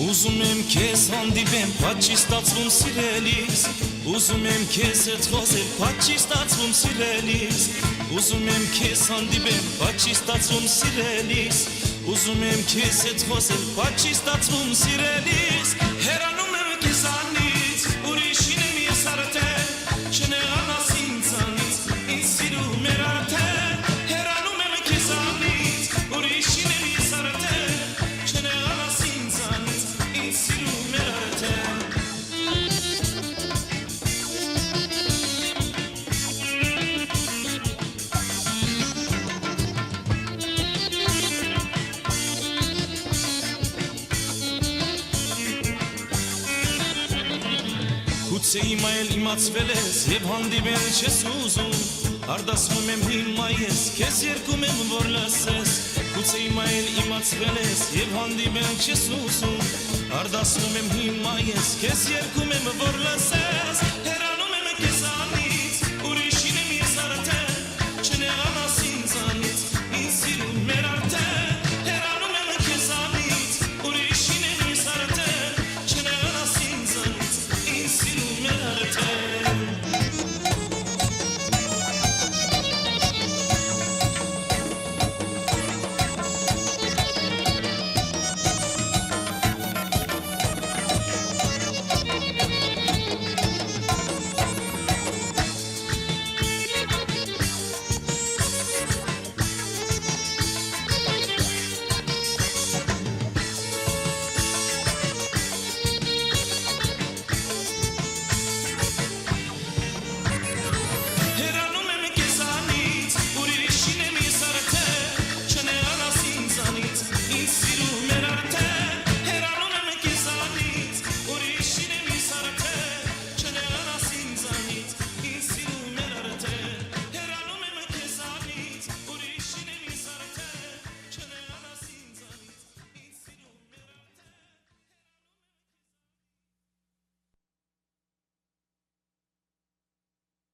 Ուզում եմ քեզ հանդիպեմ, բայց չի ստացվում սիրելիս Ուզում եմ քեզ հետ խոսել, բայց չի ստացվում սիրելիս Ուզում եմ քեզ հանդիպեմ, բայց չի ստացվում սիրելիս Ուզում եմ քեզ հետ խոսել, բայց չի ստացվում սիրելիս Հեռանում եմ քեզանից, ուրիշին եմ ես արդեն Չնեղանաս ինձանից, ինձ սիրում էր արդեն Հեռանում եմ քեզանից, ուրիշին եմ ես արդեն Չնեղանաս ինձանից, ինձ սիրում էր արդեն Գուցե հիմա էլ իմացվել ես և հանդիպել չես ուզում Արդասվում եմ հիմա ես, քեզ երգում եմ որ լսես Գուցե հիմա էլ իմացվել ես և հանդիպել չես ուզում Արդասվում եմ հիմա ես, քեզ երգում եմ որ լսես